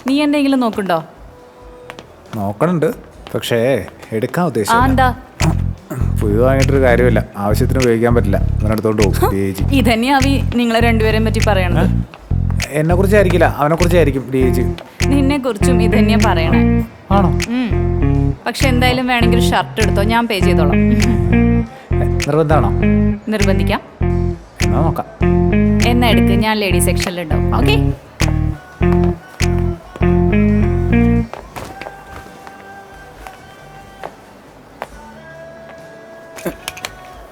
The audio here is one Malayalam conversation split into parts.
നീ എന്തെങ്കിലും നോക്കണ്ടോ? നോക്കണുണ്ട്, പക്ഷേ എടുക്കാൻ ഉദ്ദേശിച്ചു. എന്താ പുതിയ വാങ്ങിയിട്ടൊരു കാര്യമില്ല, ആവശ്യത്തിന് ഉപയോഗിക്കാൻ പറ്റില്ല, അതിനടുത്തോണ്ട് പോകും. ഇതന്നെയാ നിങ്ങളെ രണ്ടുപേരെയും പറ്റി പറയണത്. എന്നെ കുറിച്ചായിരിക്കില്ല, അവനെ കുറിച്ചായിരിക്കും. നിന്നെ കുറിച്ചും ഇതന്നെയാ പറയണേ. ആണോ? പക്ഷെ എന്തായാലും വേണമെങ്കിൽ ഷർട്ട് എടുത്തോ, ഞാൻ പേ ചെയ്തോളാം. നിർബന്ധമാണോ? നിർബന്ധിക്കാം. എന്നാ നോക്കാം. എന്നാ എടുക്ക്, ഞാൻ ലേഡി സെക്ഷനിലുണ്ടാവും. ഓക്കെ.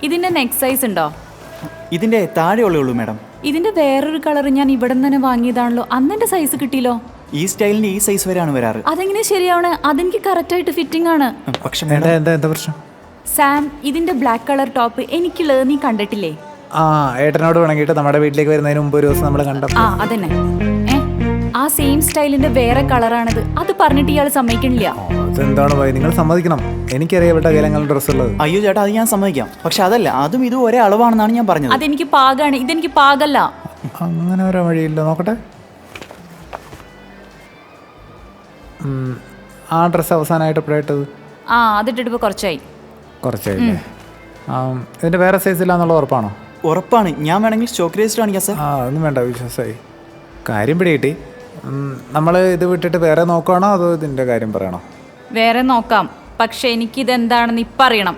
ഇതിന്റെ നെക്സ്റ്റ് സൈസ് ഉണ്ടോ? ഇതിന്റെ താഴെയുള്ളേ ഉള്ളൂ മാഡം. ഇതിന്റെ വേറൊരു കളർ ഞാൻ ഇവിടെ നിന്ന് തന്നെ വാങ്ങിയതാണല്ലോ, അന്നെന്റെ സൈസ് കിട്ടിയില്ലോ. ഈ സ്റ്റൈലിന്റെ ഈ സൈസ് വരെയാണ് വരാറ്. അതെങ്ങനെ ശരിയാവണേ? അതെനിക്ക് കറക്റ്റ് ആയിട്ട് ഫിറ്റിംഗ് ആണ്. പക്ഷെ എന്താ പ്രശ്നം? സാം, ഇതിന്റെ ബ്ലാക്ക് കളർ ടോപ്പ് എനിക്കുള്ളത് നീ കണ്ടിട്ടില്ലേ? ഏട്ടനോട് വേണമെങ്കിൽ നമ്മുടെ വീട്ടിലേക്ക് വരുന്നതിന് മുമ്പ് ഒരു ദിവസം നമ്മൾ കണ്ട. അതന്നെ. ആ സെയിം സ്റ്റൈലിന്റെ വേറെ കളറാണത്. അത് പറഞ്ഞിട്ട് ഇയാൾ സമ്മതിക്കണില്ല. അതെന്താണ് ഭയ, നിങ്ങൾ സമ്മതിക്കണം. എനിക്കറിയാം ഇവിടെ കൈലങ്ങളുടെ ഡ്രസ്സ് ഉള്ളത്. അയ്യോ ചേട്ടാ, അത് ഞാൻ സമ്മതിക്കാം. പക്ഷെ അതല്ല, അതും ഇതും ഒരേ അളവാണെന്നാണ് ഞാൻ പറഞ്ഞത്. അതെനിക്ക് പാകാണ്, ഇതെനിക്ക് പാകല്ല. അങ്ങനെ ഒരു വഴിയില്ല, നോക്കട്ടെ. ആ ഡ്രസ്സ് അവസാനമായിട്ട് എപ്പോഴായിട്ടത്? അതിട്ടിട്ട് കുറച്ചായി. കുറച്ചായില്ലേ? ഇതിന്റെ വേറെ സൈസ് ഇല്ലാന്നുള്ള ഉറപ്പാണോ? ഉറപ്പാണ്. ഞാൻ വേണമെങ്കിൽ സ്റ്റോക്ക് രജിസ്റ്റർ കാണിക്കാം സാർ. ഒന്നും വേണ്ട, വിശ്വാസമായി. കാര്യം പിടികിട്ടി. നമ്മൾ ഇത് വിട്ടിട്ട് വേറെ നോക്കുകയാണോ അതോ ഇതിൻ്റെ കാര്യം പറയണോ? വേറെ നോക്കാം, പക്ഷെ എനിക്കിതെന്താണെന്ന് ഇപ്പം അറിയണം.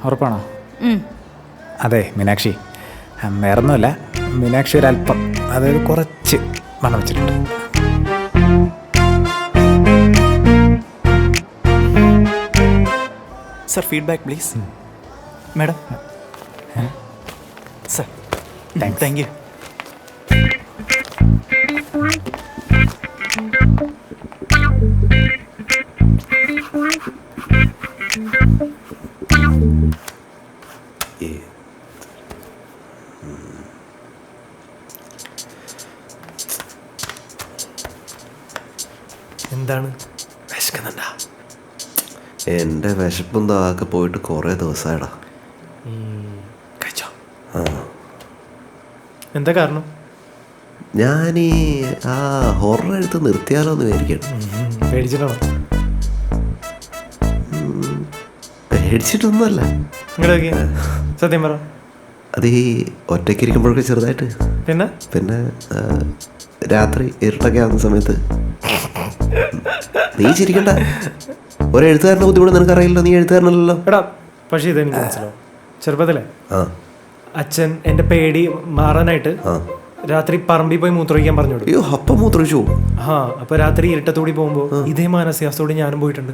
ഉറപ്പാണോ? അതെ മീനാക്ഷി, വേറൊന്നുമല്ല, മീനാക്ഷി ഒരല്പം, അതായത് കുറച്ച് മണം വെച്ചിട്ടുണ്ട്. Sir feedback please. Madam sir, thank you. എന്താണ്? വിശക്കുന്നുണ്ടാ? എൻ്റെ വിശപ്പും താക്കെ പോയിട്ട് കുറേ ദിവസമായിടാ. കഴിച്ചോ? എന്താ കാരണം? ഞാനീ ഹൊറർ എഴുത്ത് നിർത്തിയാലോ എന്ന് വിചാരിക്കണം. പേടിച്ചിട്ടാണോ? പേടിച്ചിട്ടൊന്നുമല്ല. നിങ്ങളൊക്കെ സത്യം പറ. അത് ഈ ഒറ്റയ്ക്കിരിക്കുമ്പോഴൊക്കെ ചെറുതായിട്ട്. പിന്നെ രാത്രി ഇരുട്ടൊക്കെ ആവുന്ന സമയത്ത്. നീ ചിരിക്കണ്ട, ഒരെഴുത്തുകാരൻ്റെ ബുദ്ധിമുട്ട് നിനക്കറിയില്ലോ, നീ എഴുത്തുകാരനല്ലോ. എടാ, പക്ഷേ ഇതെനിക്ക് മനസ്സിലാവും. ചെറുപ്പത്തിലെ അച്ഛൻ എൻ്റെ പേടി മാറാനായിട്ട് രാത്രി പറമ്പിൽ പോയി മൂത്രമൊഴിക്കാൻ പറഞ്ഞു. അയ്യോ, അപ്പം മൂത്രമൊഴിച്ചു? അപ്പൊ രാത്രി ഇരുട്ടത്തോടി പോകുമ്പോ ഇതേ മാനസികാവസ്ഥയോടെ ഞാനും പോയിട്ടുണ്ട്.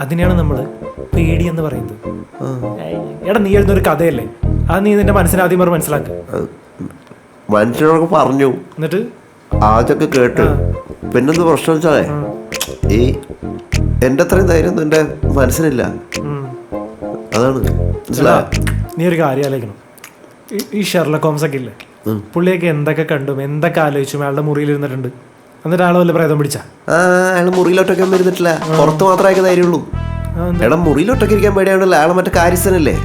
അതിനെയാണ് നമ്മള് പേടി എന്ന് പറയുന്നത്. എടാ, നീ എഴുതുന്നൊരു കഥയല്ലേ, അത് നീ നിന്റെ മനസ്സിലാദ്യം പറഞ്ഞ് മനസ്സിലാക്കുക. മനുഷ്യനോടൊക്കെ പറഞ്ഞു, എന്നിട്ട് ആദ്യമൊക്കെ കേട്ട്. പിന്നെന്ത് പ്രശ്നം വെച്ചാലേ, ഈ എൻ്റെ അത്രയും ധൈര്യം എൻ്റെ മനസ്സിനില്ല. അതാണ് മനസ്സിലായോ? നീ ഒരു കാര്യം ആലോചിക്കണം. ഈ ഷെർലക് ഹോംസ് ഒക്കെ ഇല്ലേ, പുള്ളിയൊക്കെ എന്തൊക്കെ കണ്ടും എന്തൊക്കെ ആലോചിച്ചും അയാളുടെ മുറിയിൽ ഇരുന്നിട്ടുണ്ട്. എന്നിട്ട് ആളെ വല്ല പ്രേതം പിടിച്ച അയാൾ മുറിയിലൊട്ടൊക്കെ ഇരുന്നിട്ടില്ല, പുറത്ത് മാത്രമേ ധൈര്യമുള്ളൂ. എടാ, മുറിയിലൊട്ടൊക്കെ ഇരിക്കാൻ പേടിയാണല്ലോ. അയാളെ മറ്റേ കാര്യസ്ഥനല്ലേ,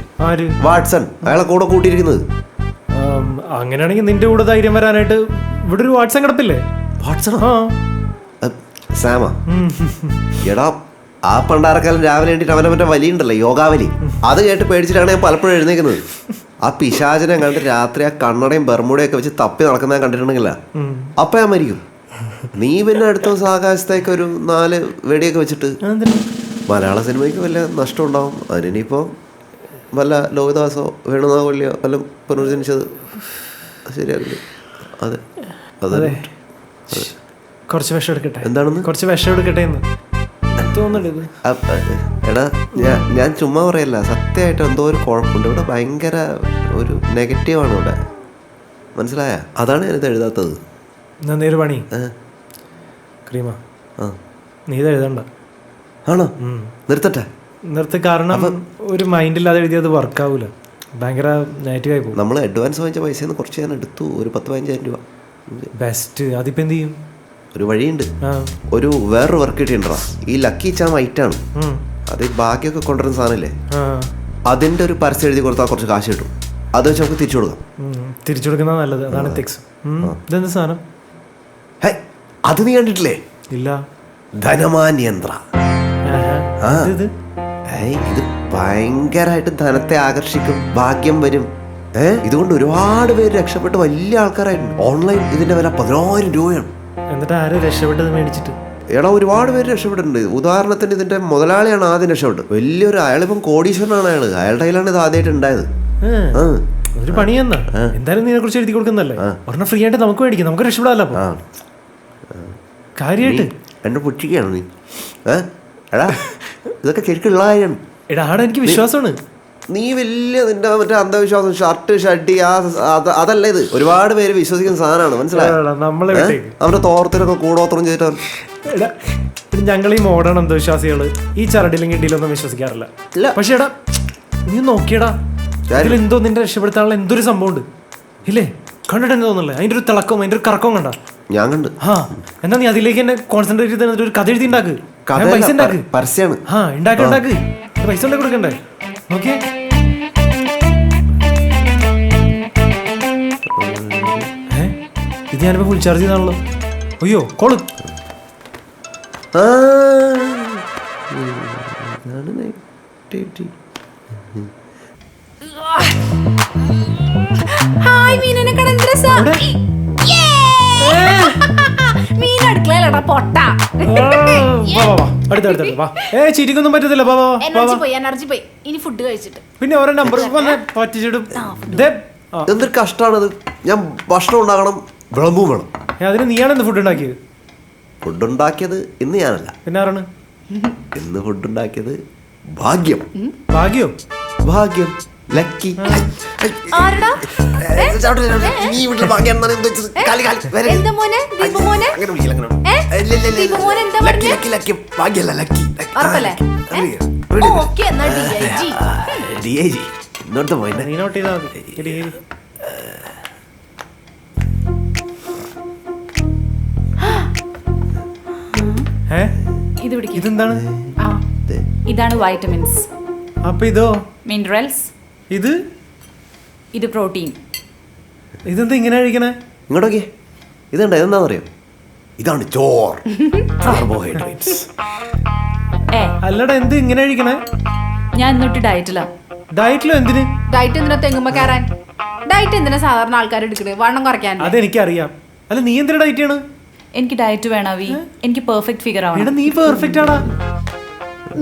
വാട്സൺ, അയാളെ കൂടെ കൂട്ടിയിരിക്കുന്നത്. അങ്ങനെയാണെങ്കിൽ നിന്റെ കൂടെ ധൈര്യം വരാനായിട്ട് ഇവിടെ ഒരു വാട്സൺ കിടപ്പില്ലേ? വാട്സണോ? സാമാ? എടാ, ആ പണ്ടാരക്കാലം രാവിലെ വേണ്ടിയിട്ട് അവനെ മറ്റേ വലിയുണ്ടല്ലോ, യോഗാവലി, അത് കേട്ട് പേടിച്ചിട്ടാണ് ഞാൻ പലപ്പോഴും എഴുന്നേക്കുന്നത്. ആ പിശാചിനെ കണ്ട് രാത്രി ആ കണ്ണടയും ബർമുടയൊക്കെ വെച്ച് തപ്പി നടക്കുന്ന കണ്ടിട്ടുണ്ടെങ്കില അപ്പൊ ഞാൻ മരിക്കും. നീ പിന്നെ അടുത്ത ദിവസം ആകാശത്തേക്ക് ഒരു 4 വെടിയൊക്കെ വെച്ചിട്ട് മലയാള സിനിമയ്ക്ക് വല്ല നഷ്ടം ഉണ്ടാവും. അതിനിപ്പോൾ വല്ല ലോഹിദാസോ വേണുനാഗവല്ലിയോ വല്ല പുനർജനിച്ചത് ശരിയാകില്ല. അതെ അതെ, കുറച്ച് വിഷം എടുക്കട്ടെ. എന്താണെന്ന്? കുറച്ച് വിഷം എടുക്കട്ടെ എന്ന് തോന്നുന്നുണ്ട്. എടാ, ഞാൻ ചുമ്മാ പറയല്ല, സത്യമായിട്ട് എന്തോ ഒരു കുഴപ്പമുണ്ട് ഇവിടെ. ഭയങ്കര ഒരു നെഗറ്റീവാണ് ഇവിടെ, മനസ്സിലായ? അതാണ് ഞാനിത് എഴുതാത്തത്. നേര് പണി ക്രീമ, നീ ഇത് എഴുതണ്ട. ആണോ? നിർത്തട്ടെ? നിർത്തി. കാരണം ഒരു മൈൻഡില്ലാതെ എഴുതിയത് വർക്കാവൂല, ഭയങ്കര നെഗറ്റീവായി പോകും. നമ്മൾ അഡ്വാൻസ് വാങ്ങിച്ച പൈസ കുറച്ച് ഞാൻ എടുത്തു, ഒരു 10-15,000 രൂപ. ബെസ്റ്റ്. അതിപ്പോൾ എന്ത് ചെയ്യും? ഒരു വഴിയുണ്ട്. ഒരു വേറൊരു വർക്ക് കിട്ടിയിട്ടുണ്ടാ, ഈ ലക്കി ചാം ഐറ്റാണ്. അത് ഈ ബാക്കിയൊക്കെ കൊണ്ടുവരുന്ന സാധനമില്ലേ, അതിൻ്റെ ഒരു പരസ്യം എഴുതി കൊടുത്താൽ കുറച്ച് കാശ് കിട്ടും. അത് വെച്ച് നമുക്ക് തിരിച്ചു കൊടുക്കാം. തിരിച്ചു കൊടുക്കുന്ന നല്ലത്. അതാണ് എത്തിക്സ്. ഇതെന്ത് സാധനം? അത് നീ കണ്ടിട്ടില്ലേ? ഇല്ല. ധനമാൻ യന്ത്ര. ആ. ഇത് ഇത് ഭയങ്കരമായിട്ട് ധനത്തെ ആകർഷിക്കും, ഭാഗ്യം വരും. ഇതുകൊണ്ട് ഒരുപാട് പേര് രക്ഷപ്പെട്ട് വലിയ ആൾക്കാരായിട്ടുണ്ട്. ഓൺലൈൻ ഇതിന്റെ വില 10,000 രൂപയാണ്. എന്നിട്ട് ആരും രക്ഷപ്പെട്ടത് മേടിച്ചിട്ട്? എടാ ഒരുപാട് പേര് രക്ഷപ്പെട്ടിട്ടുണ്ട്. ഉദാഹരണത്തിന് ഇതിന്റെ മുതലാളിയാണ് ആദ്യം രക്ഷപ്പെട്ടത്. വലിയൊരു അയാളിപ്പം കോടീശ്വരനാണ്. അയാളുടെ കയ്യിലാണ് ഇത് ആദ്യമായിട്ട് ഉണ്ടായത്. ഒരു പണി എന്നാ എന്തായാലും നീനെ കുറിച്ച് എഴുതി കൊടുക്കുന്നല്ലേ, ഒരെണ്ണം ഫ്രീ ആയിട്ട് നമുക്ക് മേടിക്കാം, നമുക്ക് രക്ഷപ്പെടാമല്ലോ. കാര്യമായിട്ട് എന്നെ പുച്ഛിക്കുകയാണ് നീ. എടാ ഇതൊക്കെ ശരിക്കുള്ള കാര്യമാണ്. എടാ ആടെ എനിക്ക് വിശ്വാസമാണ്. നീ വലിയ നിന്റെ മറ്റേ അന്ധവിശ്വാസം, ഷർട്ട് ഷഡ്ഡി അതല്ല ഇത്. ഒരുപാട് പേര് വിശ്വസിക്കുന്ന സാധനമാണ്, മനസ്സിലായോ? അവരുടെ തോർത്തിനൊക്കെ കൂടോത്രം ചെയ്തിട്ട് ഞങ്ങൾ ഈ മോഡേൺ അന്ധവിശ്വാസികള് ഈ ചരടിലും കിട്ടിയിലൊന്നും വിശ്വസിക്കാറില്ല. പക്ഷെ എടാ നീ നോക്കിയടാ, ഇതിൽ എന്തോ നിന്റെ രക്ഷപ്പെടുത്താനുള്ള എന്തൊരു സംഭവം ഉണ്ട് ഇല്ലേ? കണ്ടിട്ട് എന്താ തോന്നുന്നില്ലേ? അതിന്റെ ഒരു തിളക്കവും അതിന്റെ ഒരു കറക്കവും കണ്ട ഞാൻ കണ്ട്. എന്നാ നീ അതിലേക്ക് തന്നെ കോൺസെൻട്രേറ്റ് ചെയ്ത് ഒരു കഥ എഴുതി ഉണ്ടാക്ക്, പൈസ ഉണ്ടാക്ക്. പരസ്യമാണ്. ഉണ്ടാക്ക് പൈസ ഉണ്ടാക്കി കൊടുക്കണ്ടേ? നോക്കിയേ, ഇത് ഞാനിപ്പോ ഫുൾ ചാർജ് ചെയ്താണല്ലോ. അയ്യോ കോള്. ചിരിക്കൊന്നും പറ്റത്തില്ല. ഇനി ഫുഡ് കഴിച്ചിട്ട് പിന്നെ ഓരോ നമ്പർ പറ്റിച്ചിടും. എന്തൊരു കഷ്ടമാണത്. ഞാൻ ഭക്ഷണം ഉണ്ടാക്കണം, വിളമ്പും വേണം. അതിന് നീയാണ് എന്ത് ഫുഡ് ഉണ്ടാക്കിയത്? ഫുഡ് ഉണ്ടാക്കിയത് ഇന്ന് ഞാനല്ല. പിന്നെ ആരാണ്? ഇന്ന് ഫുഡ് ഉണ്ടാക്കിയത് ഭാഗ്യം. ഭാഗ്യോ? ഭാഗ്യം, ലക്കി. ഇന്നോട്ട് പോയിന്നെ. നീ നോട്ട് ചെയ്താൽ മതി. ഇതെന്താണ്? ഇതാണ് വൈറ്റമിൻസ്. അപ്പൊ ഇതോ? മിനറൽസ്. ഇത് പ്രോട്ടീൻ. ഇതെന്താ ഇങ്ങനെ കഴിക്കണേ? ഇങ്ങോട്ടോക്കെ ഇതുണ്ട്. ഇതെന്താണെന്നറിയോ? ഇതാണ് ചോർ, കാർബോഹൈഡ്രേറ്റ്സ്. അല്ലടാ എന്ത് ഇങ്ങനെ കഴിക്കണേ? ഞാൻ എന്നിട്ട് ഡയറ്റിലാ. ഡയറ്റിലോ? എന്തിന് ഡയറ്റ്? എന്തിനാ തെങ്ങുമ്പോ കയറാൻ? ഡയറ്റ് എന്തിനാ സാധാരണ ആൾക്കാർ എടുക്കണേ? വണ്ണം കുറയ്ക്കാൻ. അതെനിക്കറിയാം. അല്ല നീ എന്തിനാ ഡയറ്റ് ചെയ്യണ? എനിക്ക് ഡയറ്റ് വേണവി. എനിക്ക് പെർഫെക്റ്റ് ഫിഗർ ആവണം. നീ പെർഫെക്റ്റ് ആടാ.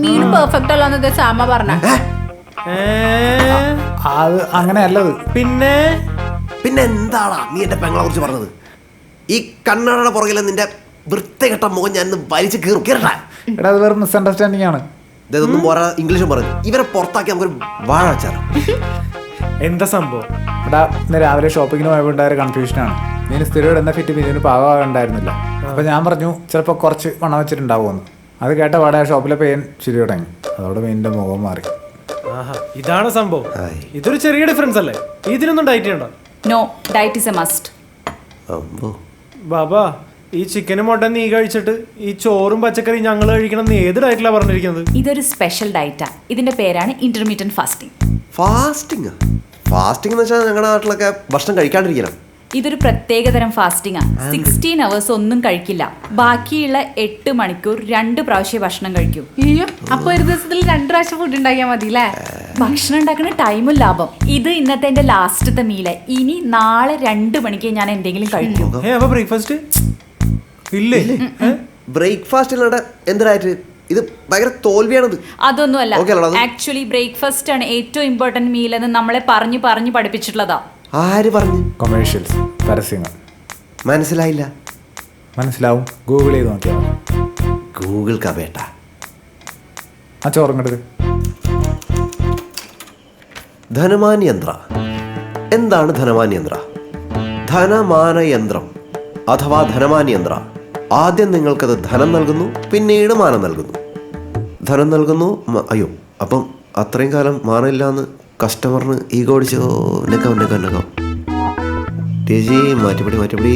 നീ പെർഫെക്റ്റ് അല്ലാന്നത് സാമ പറഞ്ഞ. അത് അങ്ങനെയല്ലത്. പിന്നെ പിന്നെ എന്താടാ നീ എന്റെ പെങ്ങളെ കുറിച്ച് പറഞ്ഞത്? ഈ കണ്ണടയുടെ പുറകിലെ നിന്റെ വൃത്തികെട്ട മുഖം ഞാൻ വലിച്ചു കീറും. കീറട്ടാ. എടാ അത് വെറും മിസ്അണ്ടർസ്റ്റാൻഡിംഗ് ആണ്. ഇതൊന്നും പോരാ, ഇംഗ്ലീഷും പറഞ്ഞു. ഇവരെ പുറത്താക്കി നമുക്കൊരു വാഴ വെച്ചാൽ എന്താ സംഭവം? എടാ ഇന്ന് രാവിലെ ഷോപ്പിങ്ങിന് പോയപ്പോൾ ഉണ്ടായ കൺഫ്യൂഷനാണ്. നീ സ്ഥിരം എന്ന ഫിറ്റ് പിന്നെ പാകമാകണ്ടായിരുന്നില്ല. അപ്പൊ ഞാൻ പറഞ്ഞു ചിലപ്പോൾ കുറച്ച് വണ്ണം വെച്ചിട്ടുണ്ടാവുമെന്ന്. അത് കേട്ട പാടെ ഷോപ്പിലെ പെയിൻ ശരി തുടങ്ങി. അതോടെ പെയിൻ്റെ മുഖം മാറി. ഇതാണ് സംഭവം. ഇതൊരു ചെറിയ ഡിഫറൻസ് അല്ലേ? ഇതിനൊന്നും ഡയറ്റ് ചെയ്യണ്ട. No, diet is a must. ബാബാ ഈ ചിക്കനും മട്ടൻ നീ കഴിച്ചിട്ട് ഈ ചോറും പച്ചക്കറിയും ഞങ്ങൾ കഴിക്കണം. നീ ഏത് ഡയറ്റിലാ പറഞ്ഞിരിക്കുന്നത്? ഇതൊരു സ്പെഷ്യൽ ഡയറ്റാ. ഇതിന്റെ പേരാണ് ഇന്റർമീഡിയന്റ് ഫാസ്റ്റിംഗ്. ഫാസ്റ്റിംഗ് എന്ന് വെച്ചാൽ ഞങ്ങളുടെ നാട്ടിലൊക്കെ ഭക്ഷണം കഴിക്കാണ്ടിരിക്കണം. ഇതൊരു പ്രത്യേകതരം ഫാസ്റ്റിംഗ് ആണ്. 16 hours ഒന്നും കഴിക്കില്ല. ബാക്കിയുള്ള 8 മണിക്കൂർ 2 പ്രാവശ്യം ഭക്ഷണം കഴിക്കൂ. അപ്പൊ ഒരു ദിവസത്തിൽ 2 പ്രാവശ്യം ഫുഡ് ഉണ്ടാക്കിയാൽ മതി അല്ലേ? ഭക്ഷണം ഉണ്ടാക്കുന്ന ടൈമും ലാഭം. ഇത് ഇന്നത്തെ എന്റെ ലാസ്റ്റത്തെ മീല്. ഇനി നാളെ 2 മണിക്ക് ഞാൻ എന്തെങ്കിലും കഴിക്കും. ബ്രേക്ക്ഫാസ്റ്റ് ഇല്ലേ? ബ്രേക്ക്ഫാസ്റ്റ് എന്തിനായിട്ട്? ഇത് ഭയങ്കര തോൽവിയാണത്. അതൊന്നുമല്ല. ആക്ച്വലി ബ്രേക്ക്ഫാസ്റ്റ് ആണ് ഏറ്റവും ഇമ്പോർട്ടന്റ് മീൽ എന്ന് നമ്മളെ പറഞ്ഞു പഠിപ്പിച്ചിട്ടുള്ളതാ. ആര് പറഞ്ഞു? കൊമേഴ്ഷ്യൽസ്, പരസ്യങ്ങൾ. മനസ്സിലായില്ല. മനസ്സിലാവും, ഗൂഗിൾ ചെയ്ത് നോക്കിയാൽ. ഗൂഗിൾ കവേട്ട. ആ ചോറുങ്ങെടുക്ക്. ധനമാൻ യന്ത്ര. എന്താണ് ധനമാൻ യന്ത്ര? ധനമാന യന്ത്രം അഥവാ ധനമാൻ യന്ത്ര. ആദ്യം നിങ്ങൾക്കത് ധനം നൽകുന്നു, പിന്നീട് മാനം നൽകുന്നു. ധനം നൽകുന്നു. അയ്യോ, അപ്പം അത്രയും കാലം മാനമില്ലാന്ന് കസ്റ്റമറിന് ഈഗോ അടിച്ചോ. നെക്കാം ചേച്ചി മാറ്റിപ്പിടി.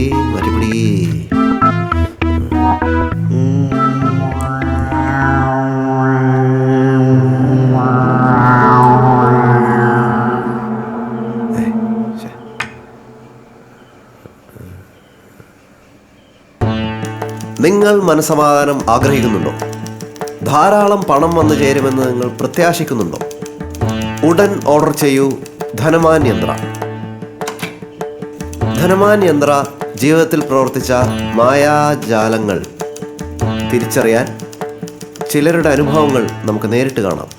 നിങ്ങൾ മനസമാധാനം ആഗ്രഹിക്കുന്നുണ്ടോ? ധാരാളം പണം വന്നു ചേരുമെന്ന് നിങ്ങൾ പ്രത്യാശിക്കുന്നുണ്ടോ? ഉടൻ ഓർഡർ ചെയ്യൂ ധനമാൻ യന്ത്ര. ധനമാൻ യന്ത്ര ജീവിതത്തിൽ പ്രവർത്തിച്ച മായാജാലങ്ങൾ തിരിച്ചറിയാൻ ചിലരുടെ അനുഭവങ്ങൾ നമുക്ക് നേരിട്ട് കാണാം.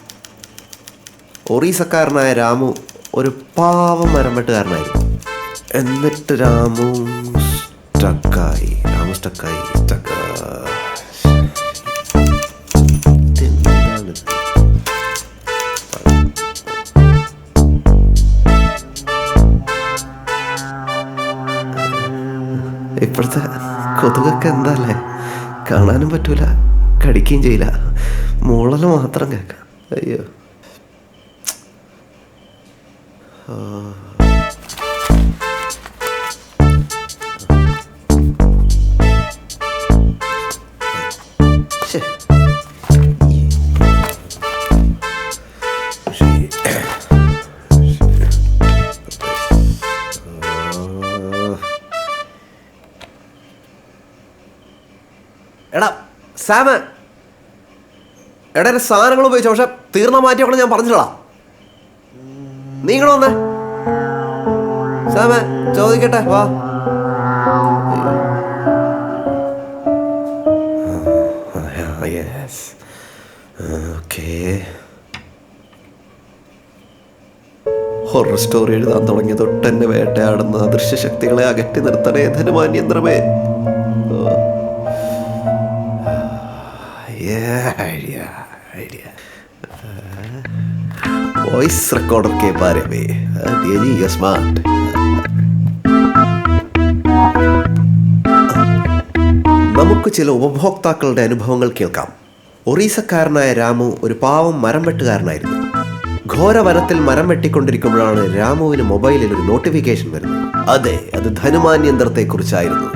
ഒറീസക്കാരനായ രാമു ഒരു പാവം മരം വെട്ടുകാരനായിരുന്നു. എന്നിട്ട് രാമു സ്റ്റക്കായി. ഇപ്പോഴത്തെ കൊതുകൊക്കെ എന്താല്ലേ, കാണാനും പറ്റൂല, കടിക്കുകയും ചെയ്യില്ല, മൂളല് മാത്രം കേൾക്കാം. അയ്യോ. എടാ സാമ, എടാ എൻ്റെ സാധനങ്ങൾ ഉപയോഗിച്ചു, പക്ഷെ തീർന്ന മാറ്റിയൊക്കെ ഞാൻ പറഞ്ഞിട്ടാ. നീ ഇങ്ങോട്ട് വന്നേ സാമ, ചോദിക്കട്ടെ, വാ. ഹൊറർ സ്റ്റോറി എഴുതാൻ തുടങ്ങി തൊട്ടെന്നെ വേട്ടയാടുന്ന അദൃശ്യശക്തികളെ അകറ്റി നിർത്തണേ ധനമാൻ യന്ത്രമേ. वॉइस रिकॉर्डर के बारे में ये स्मार्ट. നമുക്ക് ചില ഉപഭോക്താക്കളുടെ അനുഭവങ്ങൾ കേൾക്കാം. ഒറീസക്കാരനായ രാമു ഒരു പാവം മരം വെട്ടുകാരനായിരുന്നു. ഘോരവനത്തിൽ മരം വെട്ടിക്കൊണ്ടിരിക്കുമ്പോഴാണ് രാമുവിന് മൊബൈലിൽ ഒരു നോട്ടിഫിക്കേഷൻ വരുന്നത്. അതെ, അത് ധനമാൻ യന്ത്രത്തെ കുറിച്ചായിരുന്നു.